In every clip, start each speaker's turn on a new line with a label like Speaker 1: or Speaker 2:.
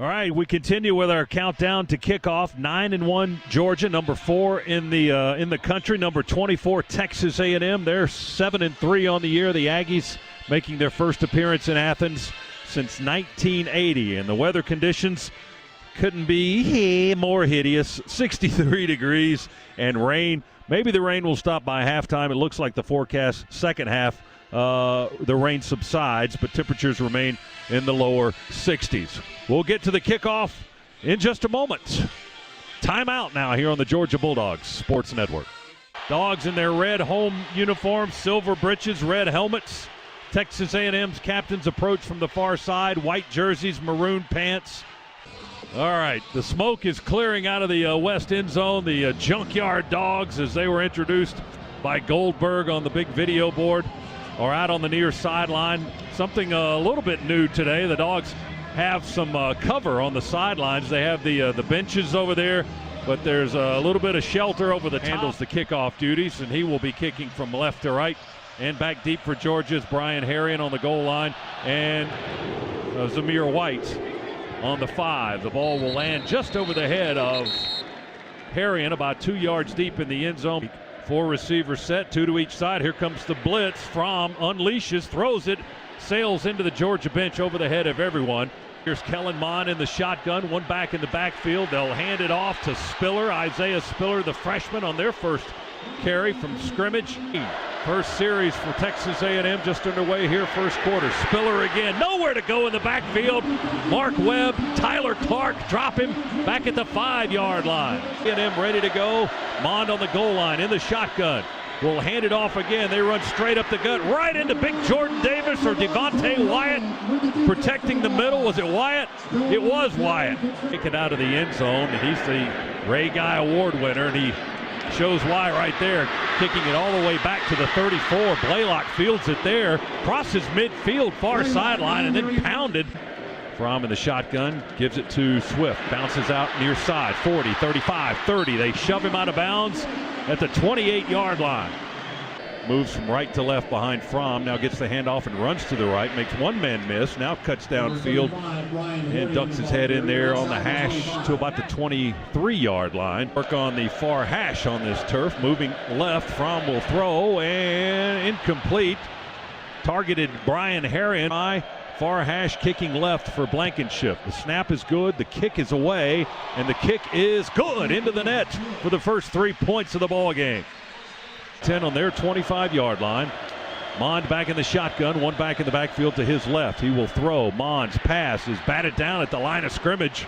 Speaker 1: All right, we continue with our countdown to kickoff. 9-1 Georgia, number 4 in the country. Number 24 Texas A&M. They're 7-3 on the year. The Aggies making their first appearance in Athens since 1980, and the weather conditions couldn't be more hideous. 63 degrees and rain. Maybe the rain will stop by halftime. It looks like the forecast second half the rain subsides, but temperatures remain in the lower 60s. We'll get to the kickoff in just a moment. Timeout now here on the Georgia Bulldogs Sports Network. Dogs in their red home uniforms, silver breeches, red helmets. Texas A&M's captains approach from the far side, white jerseys, maroon pants. All right, the smoke is clearing out of the west end zone. The Junkyard Dogs, as they were introduced by Goldberg on the big video board, are out on the near sideline. Something a little bit new today. The Dogs have some cover on the sidelines. They have the benches over there, but there's a little bit of shelter over the top. Handles the kickoff duties, and he will be kicking from left to right. And back deep for Georgia's Brian Harrion on the goal line, and Zamir White on the 5. The ball will land just over the head of Harrion, about 2 yards deep in the end zone. 4 receivers set, 2 to each side. Here comes the blitz. Fromm unleashes, throws it, sails into the Georgia bench over the head of everyone. Here's Kellen Mond in the shotgun, one back in the backfield. They'll hand it off to Spiller, Isaiah Spiller, the freshman, on their first carry from scrimmage. First series for Texas A&M just underway here, first quarter. Spiller again, nowhere to go in the backfield. Mark Webb, Tyler Clark drop him back at the 5-yard line. A&M ready to go. Mond on the goal line in the shotgun. Will hand it off again. They run straight up the gut, right into big Jordan Davis or Devontae Wyatt. Protecting the middle. Was it Wyatt? It was Wyatt. Take it out of the end zone, and he's the Ray Guy Award winner, and he shows why right there, kicking it all the way back to the 34. Blaylock fields it there, crosses midfield, far sideline, and then pounded. Fromm in the shotgun, gives it to Swift, bounces out near side, 40, 35, 30. They shove him out of bounds at the 28-yard line. Moves from right to left behind Fromm, now gets the handoff and runs to the right, makes one man miss, now cuts downfield and ducks his head in there on the hash to about the 23-yard line. Work on the far hash on this turf, moving left. Fromm will throw, and incomplete. Targeted Brian Harrion. Far hash kicking left for Blankenship. The snap is good, the kick is away, and the kick is good into the net for the first 3 points of the ball game. 10 on their 25-yard line. Mond back in the shotgun, one back in the backfield to his left. He will throw. Mond's pass is batted down at the line of scrimmage.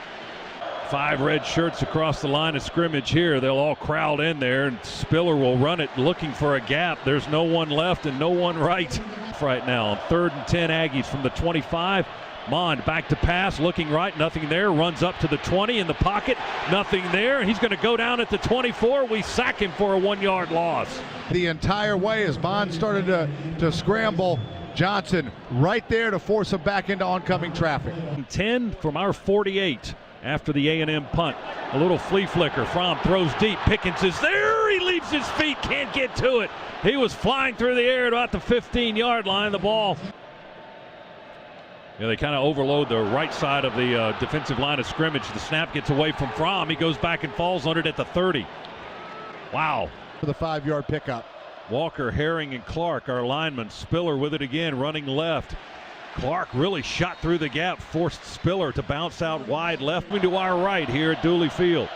Speaker 1: 5 red shirts across the line of scrimmage here. They'll all crowd in there, and Spiller will run it looking for a gap. There's no one left and no one right now. 3rd and 10 Aggies from the 25. Mond back to pass, looking right, nothing there. Runs up to the 20 in the pocket, nothing there. He's going to go down at the 24. We sack him for a 1-yard loss.
Speaker 2: The entire way as Mond started to scramble. Johnson right there to force him back into oncoming traffic.
Speaker 1: 10 from our 48 after the A&M punt. A little flea flicker. Fromm throws deep. Pickens is there. He leaves his feet, can't get to it. He was flying through the air at about the 15-yard line. The ball. Yeah, they kind of overload the right side of the defensive line of scrimmage. The snap gets away from Fromm. He goes back and falls on it at the 30. Wow.
Speaker 2: For the 5-yard pickup.
Speaker 1: Walker, Herring, and Clark, our linemen. Spiller with it again, running left. Clark really shot through the gap, forced Spiller to bounce out wide left to our right here at Dooley Field.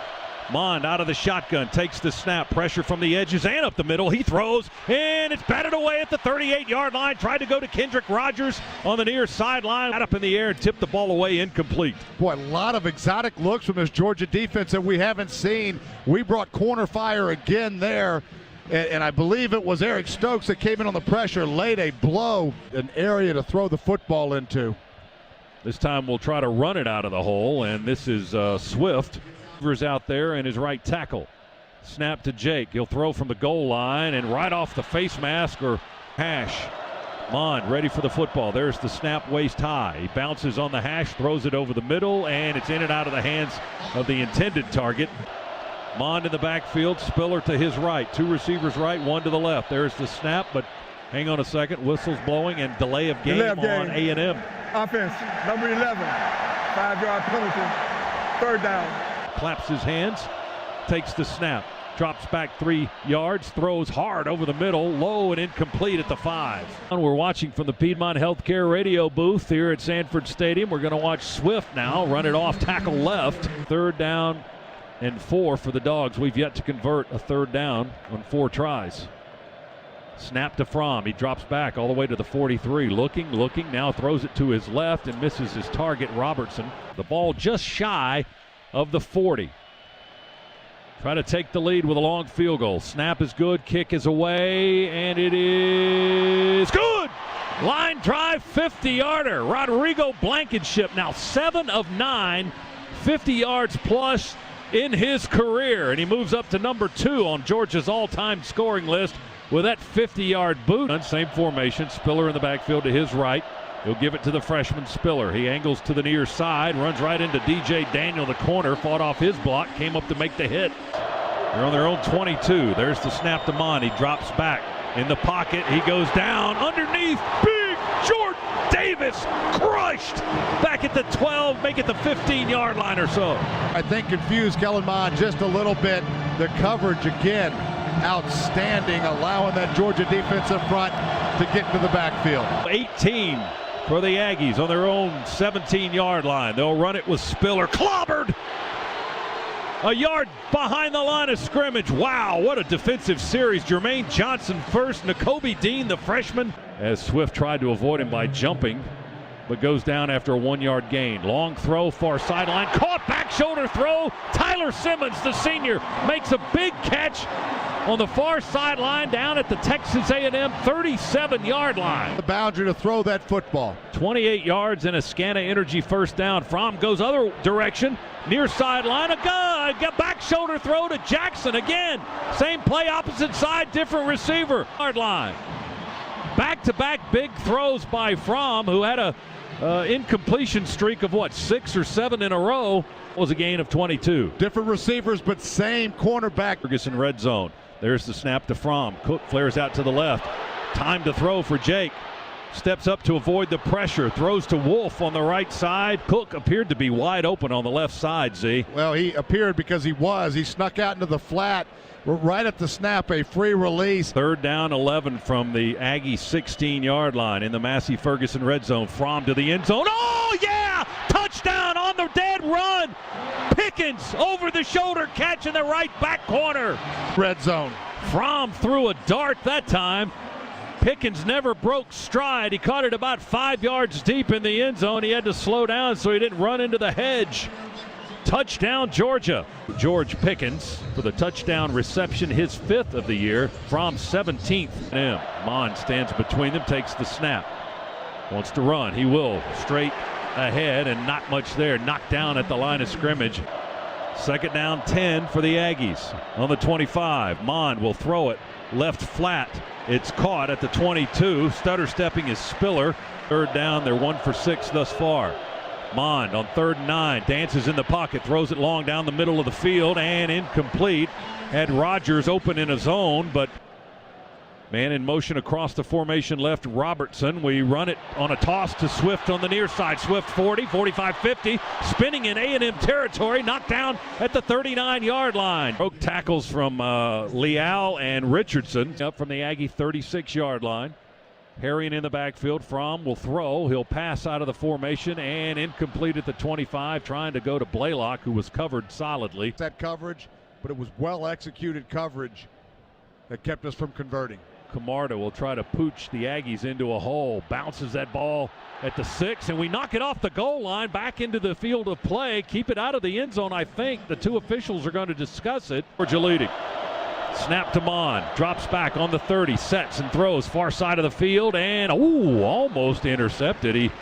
Speaker 1: Mond out of the shotgun, takes the snap, pressure from the edges and up the middle. He throws, and it's batted away at the 38-yard line. Tried to go to Kendrick Rogers on the near sideline. Got up in the air and tipped the ball away, incomplete.
Speaker 2: Boy, a lot of exotic looks from this Georgia defense that we haven't seen. We brought corner fire again there. And I believe it was Eric Stokes that came in on the pressure, laid a blow, an area to throw the football into.
Speaker 1: This time we'll try to run it out of the hole, and this is Swift. Rivers out there and his right tackle. Snap to Jake. He'll throw from the goal line and right off the face mask or hash. Mond ready for the football. There's the snap waist high. He bounces on the hash, throws it over the middle, and it's in and out of the hands of the intended target. Mond in the backfield, Spiller to his right. 2 receivers right, 1 to the left. There's the snap, but hang on a second. Whistle's blowing and delay of game on A&M.
Speaker 3: Offense, number 11. 5-yard penalty, 3rd down.
Speaker 1: Claps his hands, takes the snap, drops back 3 yards, throws hard over the middle, low and incomplete at the 5. We're watching from the Piedmont Healthcare radio booth here at Sanford Stadium. We're going to watch Swift now run it off tackle left. 3rd down and 4 for the Dogs. We've yet to convert a 3rd down on 4 tries. Snap to Fromm. He drops back all the way to the 43. Looking, now throws it to his left and misses his target, Robertson. The ball just shy of the 40. Try to take the lead with a long field goal. Snap is good, kick is away, and it is good! Line drive, 50-yarder. Rodrigo Blankenship now 7 of 9, 50 yards plus in his career, and he moves up to number 2 on Georgia's all-time scoring list with that 50-yard boot. Same formation, Spiller in the backfield to his right. He'll give it to the freshman Spiller. He angles to the near side, runs right into DJ Daniel, the corner, fought off his block, came up to make the hit. They're on their own 22. There's the snap to Mon. He drops back in the pocket. He goes down underneath. Big Jordan Davis crushed back at the 12, make it the 15-yard line or so.
Speaker 2: I think confused Kellen Mond just a little bit. The coverage again, outstanding, allowing that Georgia defensive front to get into the backfield.
Speaker 1: 18 for the Aggies on their own 17-yard line. They'll run it with Spiller. Clobbered! A yard behind the line of scrimmage. Wow, what a defensive series. Jermaine Johnson first, Nakobe Dean, the freshman, as Swift tried to avoid him by jumping, but goes down after a 1-yard gain. Long throw, far sideline, caught, back shoulder throw. Tyler Simmons, the senior, makes a big catch on the far sideline down at the Texas A&M 37-yard line.
Speaker 2: The boundary to throw that football.
Speaker 1: 28 yards and a Scana Energy first down. Fromm goes other direction, near sideline, a back shoulder throw to Jackson again. Same play, opposite side, different receiver. Yard line. Back-to-back big throws by Fromm, who had a incompletion streak of 6 or 7 in a row. Was a gain of 22.
Speaker 2: Different receivers, but same cornerback.
Speaker 1: Ferguson red zone. There's the snap to Fromm. Cook flares out to the left. Time to throw for Jake. Steps up to avoid the pressure. Throws to Wolf on the right side. Cook appeared to be wide open on the left side, Z.
Speaker 2: Well, he appeared because he was. He snuck out into the flat. Right at the snap, a free release.
Speaker 1: 3rd down, 11 from the Aggie 16-yard line in the Massey Ferguson red zone. Fromm to the end zone. Oh, yeah! Touchdown on the dead run. Pickens over the shoulder catch in the right back corner.
Speaker 2: Red zone.
Speaker 1: Fromm threw a dart that time. Pickens never broke stride. He caught it about 5 yards deep in the end zone. He had to slow down so he didn't run into the hedge. Touchdown, Georgia. George Pickens for the touchdown reception, his 5th of the year. Fromm 17th. Mon stands between them, takes the snap. Wants to run. He will. Straight ahead and not much there. Knocked down at the line of scrimmage. 2nd down, 10 for the Aggies. On the 25, Mon will throw it left flat. It's caught at the 22. Stutter stepping is Spiller. 3rd down, they're 1 for 6 thus far. Mond on 3rd and 9, dances in the pocket, throws it long down the middle of the field and incomplete. Had Rogers open in a zone, but man in motion across the formation left, Robertson. We run it on a toss to Swift on the near side. Swift 40, 45, 50, spinning in A&M territory, knocked down at the 39-yard line. Broke tackles from Leal and Richardson up from the Aggie 36-yard line. Harrion in the backfield. Fromm will throw. He'll pass out of the formation and incomplete at the 25, trying to go to Blaylock, who was covered solidly.
Speaker 2: That coverage, but it was well-executed coverage that kept us from converting.
Speaker 1: Camarda will try to pooch the Aggies into a hole. Bounces that ball at the 6, and we knock it off the goal line back into the field of play. Keep it out of the end zone, I think. The 2 officials are going to discuss it. Georgia leading. Snap to Mon, drops back on the 30, sets and throws far side of the field, and almost intercepted.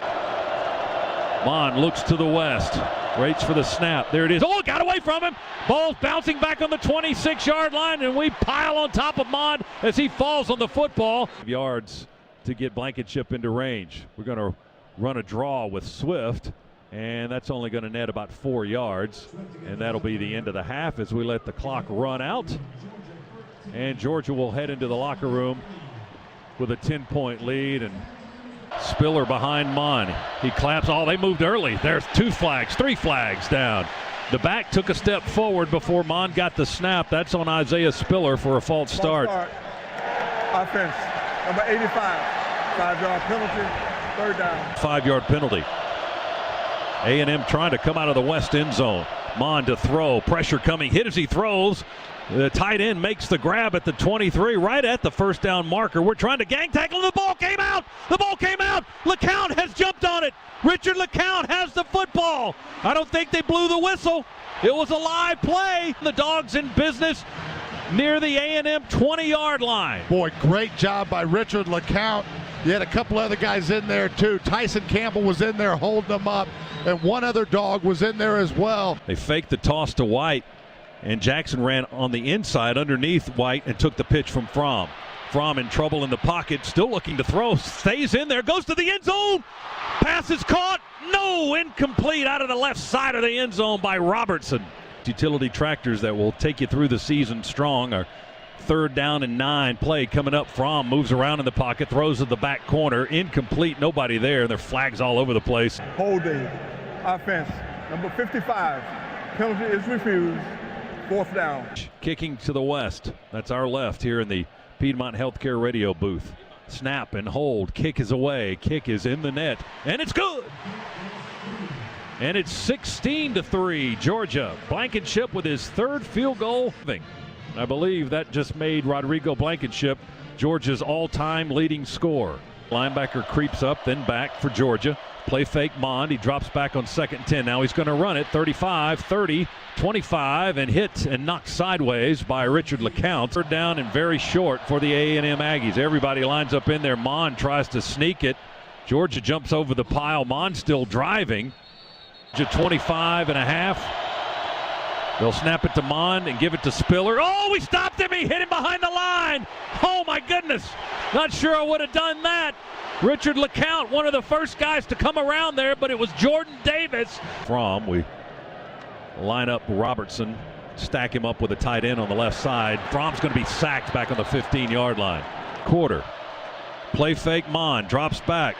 Speaker 1: Mon looks to the west, waits for the snap. There it is. Oh, got away from him. Ball's bouncing back on the 26-yard line, and we pile on top of Mon as he falls on the football. Yards to get Blankenship into range. We're going to run a draw with Swift, and that's only going to net about 4 yards, and that'll be the end of the half as we let the clock run out. And Georgia will head into the locker room with a 10-point lead, and Spiller behind Mon. He claps. Oh, they moved early. There's 2 flags, 3 flags down. The back took a step forward before Mon got the snap. That's on Isaiah Spiller for a false start.
Speaker 3: Offense, number 85. 5-yard penalty, 3rd down.
Speaker 1: 5-yard penalty. A&M trying to come out of the west end zone. Mon to throw. Pressure coming. Hit as he throws. The tight end makes the grab at the 23, right at the first down marker. We're trying to gang tackle. The ball came out. The ball came out. LeCount has jumped on it. Richard LeCount has the football. I don't think they blew the whistle. It was a live play. The Dogs in business near the A&M 20-yard line.
Speaker 2: Boy, great job by Richard LeCount. You had a couple other guys in there too. Tyson Campbell was in there holding them up, and one other dog was in there as well.
Speaker 1: They faked the toss to White, and Jackson ran on the inside underneath White and took the pitch from Fromm. Fromm in trouble in the pocket, still looking to throw, stays in there, goes to the end zone. Pass is caught. No, incomplete out of the left side of the end zone by Robertson. Utility tractors that will take you through the season strong. Our 3rd down and 9 play coming up. Fromm moves around in the pocket, throws to the back corner, incomplete, nobody there. There are flags all over the place.
Speaker 3: Holding, offense, number 55. Penalty is refused. 4th down.
Speaker 1: Kicking to the west. That's our left here in the Piedmont Healthcare radio booth. Snap and hold. Kick is away. Kick is in the net. And it's good. And it's 16-3. Georgia. Blankenship with his 3rd field goal. I believe that just made Rodrigo Blankenship Georgia's all-time leading scorer. Linebacker creeps up, then back for Georgia. Play fake Mond. He drops back on 2nd and 10. Now he's going to run it. 35, 30, 25, and hit and knocked sideways by Richard LeCount. 3rd down and very short for the A&M Aggies. Everybody lines up in there. Mond tries to sneak it. Georgia jumps over the pile. Mond still driving. 25 and a half. They'll snap it to Mond and give it to Spiller. Oh, we stopped him. He hit him behind the line. Oh, my goodness. Not sure I would have done that. Richard LeCount, one of the first guys to come around there, but it was Jordan Davis. Fromm, we line up Robertson, stack him up with a tight end on the left side. Fromm's going to be sacked back on the 15-yard line. Quarter. Play fake Mond, drops back.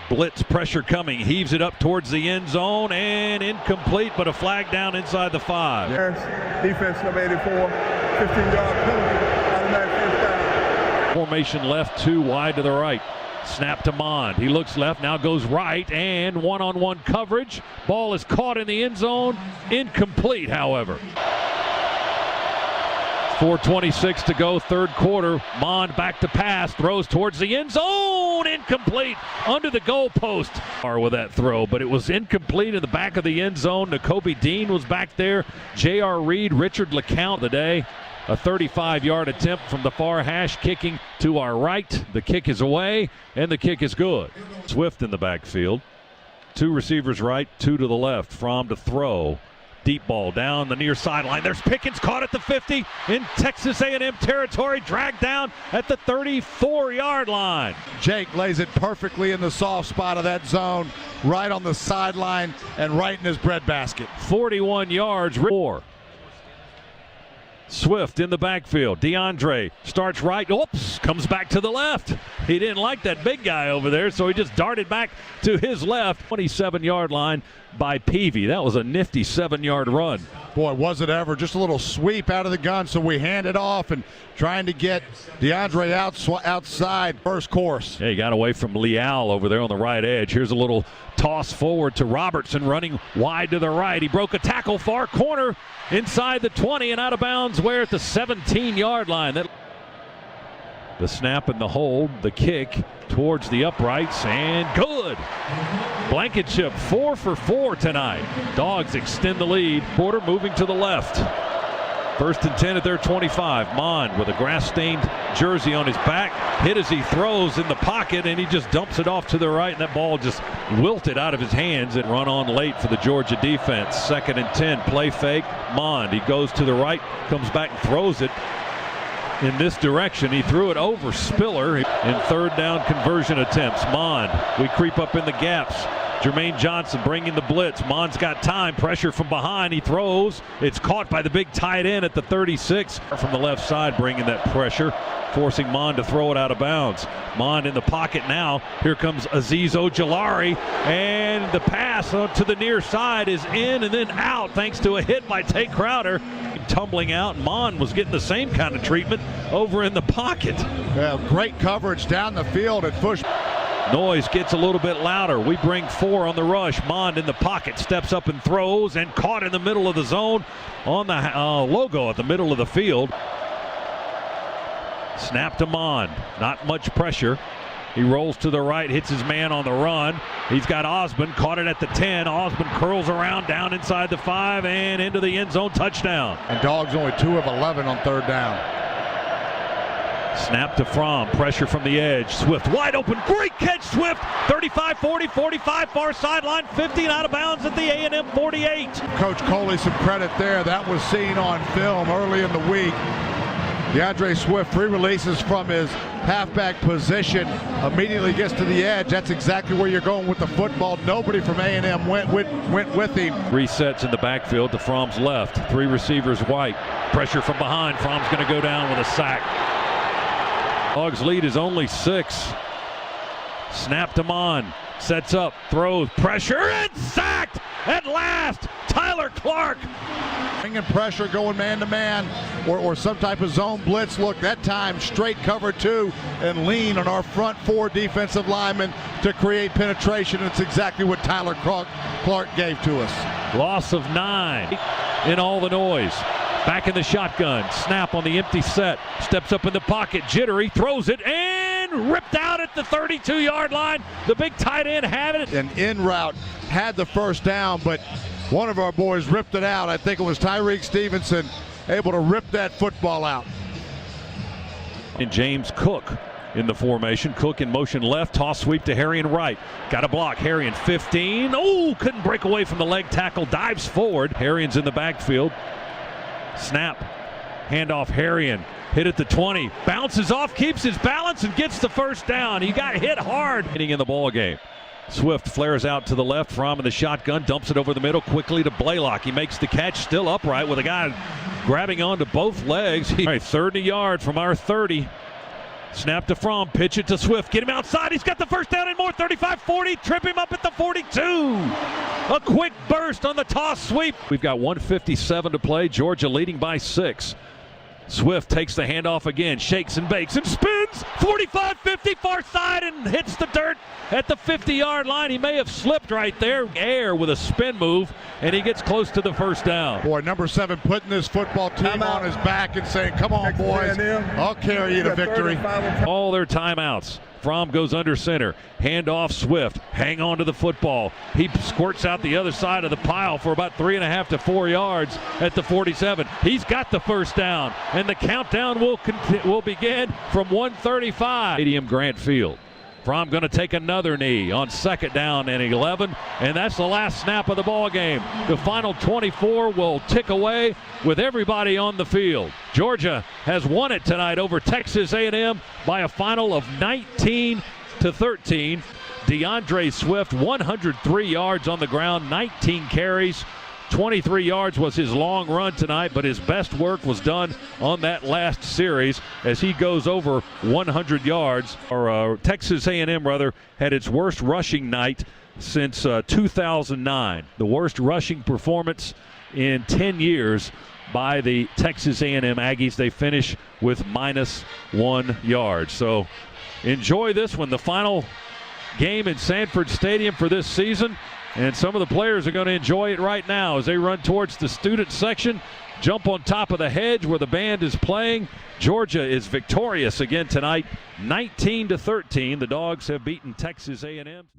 Speaker 1: Blitz pressure coming, heaves it up towards the end zone, and incomplete, but a flag down inside the 5.
Speaker 3: Yes, defense number 84, 15-yard penalty, automatic 1st down.
Speaker 1: Formation left, 2 wide to the right. Snap to Mond. He looks left, now goes right, and one-on-one coverage. Ball is caught in the end zone. Incomplete, however. 4:26 to go, 3rd quarter. Mond back to pass, throws towards the end zone. Incomplete under the goalpost. With that throw, but it was incomplete in the back of the end zone. N'Kobe Dean was back there. J.R. Reed, Richard LeCount the day. A 35-yard attempt from the far hash, kicking to our right. The kick is away, and the kick is good. Swift in the backfield. 2 receivers right, 2 to the left. Fromm to throw. Deep ball down the near sideline. There's Pickens caught at the 50 in Texas A&M territory, dragged down at the 34-yard line.
Speaker 2: Jake lays it perfectly in the soft spot of that zone, right on the sideline and right in his breadbasket.
Speaker 1: 41 yards. 4. Swift in the backfield. DeAndre starts right. Oops, comes back to the left. He didn't like that big guy over there, so he just darted back to his left. 27-yard line by Peavy. That was a nifty 7-yard run.
Speaker 2: Boy, was it ever. Just a little sweep out of the gun, so we hand it off and trying to get DeAndre outside first course.
Speaker 1: Yeah, he got away from Leal over there on the right edge. Here's a little toss forward to Robertson, running wide to the right. He broke a tackle, far corner, inside the 20 and out of bounds. Where at the 17-yard line. The snap and the hold, the kick towards the uprights, and good. Blankenship 4 for 4 tonight. Dogs extend the lead. Porter moving to the left. 1st and 10 at their 25. Mond with a grass-stained jersey on his back. Hit as he throws in the pocket, and he just dumps it off to the right, and that ball just wilted out of his hands and run on late for the Georgia defense. 2nd and 10. Play fake. Mond. He goes to the right, comes back and throws it in this direction. He threw it over Spiller in 3rd down conversion attempts. Mond. We creep up in the gaps. Jermaine Johnson bringing the blitz. Mond's got time. Pressure from behind. He throws. It's caught by the big tight end at the 36. From the left side bringing that pressure. forcing Mond to throw it out of bounds. Mond in the pocket now. Here comes Aziz Ojulari, and the pass to the near side is in and then out thanks to a hit by Tate Crowder. Tumbling out, Mond was getting the same kind of treatment over in the pocket.
Speaker 2: Yeah, great coverage down the field at Bush.
Speaker 1: Noise gets a little bit louder. We bring 4 on the rush. Mond in the pocket, steps up and throws, and caught in the middle of the zone on the logo at the middle of the field. Snap to Mond. Not much pressure. He rolls to the right, hits his man on the run. He's got Osmond, caught it at the 10. Osmond curls around down inside the 5 and into the end zone, touchdown.
Speaker 2: And Dogs only 2 of 11 on third down.
Speaker 1: Snap to Fromm, pressure from the edge. Swift wide open, great catch, Swift. 35, 40, 45, far sideline, 50 out of bounds at the A&M 48.
Speaker 2: Coach Coley some credit there. That was seen on film early in the week. DeAndre Swift pre-releases from his halfback position, immediately gets to the edge. That's exactly where you're going with the football. Nobody from A&M went with him.
Speaker 1: Resets in the backfield to Fromm's left. 3 receivers white. Pressure from behind. Fromm's going to go down with a sack. Dogs lead is only 6. Snap to Mond. Sets up, throws, pressure, and sacked at last. Tyler Clark.
Speaker 2: Bringing pressure, going man-to-man, or some type of zone blitz. Look, that time straight cover 2 and lean on our front 4 defensive linemen to create penetration. It's exactly what Tyler Clark gave to us.
Speaker 1: Loss of 9 in all the noise. Back in the shotgun. Snap on the empty set. Steps up in the pocket. Jittery. Throws it and ripped out at the 32-yard line. The big tight end had it.
Speaker 2: An in route had the first down, but one of our boys ripped it out. I think it was Tyreek Stevenson able to rip that football out.
Speaker 1: And James Cook in the formation. Cook in motion left. Toss sweep to Harrion right. Got a block. Harrion 15. Oh, couldn't break away from the leg tackle. Dives forward. Harrion's in the backfield. Snap, handoff Harrion, hit at the 20, bounces off, keeps his balance, and gets the first down. He got hit hard in the ball game. Swift flares out to the left, Fromm in the shotgun, dumps it over the middle quickly to Blaylock. He makes the catch, still upright with a guy grabbing onto both legs. All right, 30 yard from our 30. Snap to Fromm, pitch it to Swift, get him outside, he's got the first down and more, 35-40, trip him up at the 42. A quick burst on the toss sweep. We've got 1:57 to play, Georgia leading by 6. Swift takes the handoff again, shakes and bakes and spins, 45-50 far side and hits the dirt at the 50-yard line. He may have slipped right there, air with a spin move, and he gets close to the first down.
Speaker 2: Boy, number 7 putting this football team on his back and saying, come on boys, I'll carry you to victory.
Speaker 1: All their timeouts. Fromm goes under center, hand off Swift, hang on to the football. He squirts out the other side of the pile for about 3.5 to 4 yards at the 47. He's got the first down, and the countdown will begin from 135. Stadium Grant Field. Fromm going to take another knee on 2nd down and 11, and that's the last snap of the ball game. The final 24 will tick away with everybody on the field. Georgia has won it tonight over Texas A&M by a final of 19-13. DeAndre Swift, 103 yards on the ground, 19 carries. 23 yards was his long run tonight, but his best work was done on that last series as he goes over 100 yards. Texas A&M, rather, had its worst rushing night since 2009. The worst rushing performance in 10 years by the Texas A&M Aggies. They finish with -1 yard. So enjoy this one, the final game in Sanford Stadium for this season. And some of the players are going to enjoy it right now as they run towards the student section, jump on top of the hedge where the band is playing. Georgia is victorious again tonight, 19-13. The Dogs have beaten Texas A&M.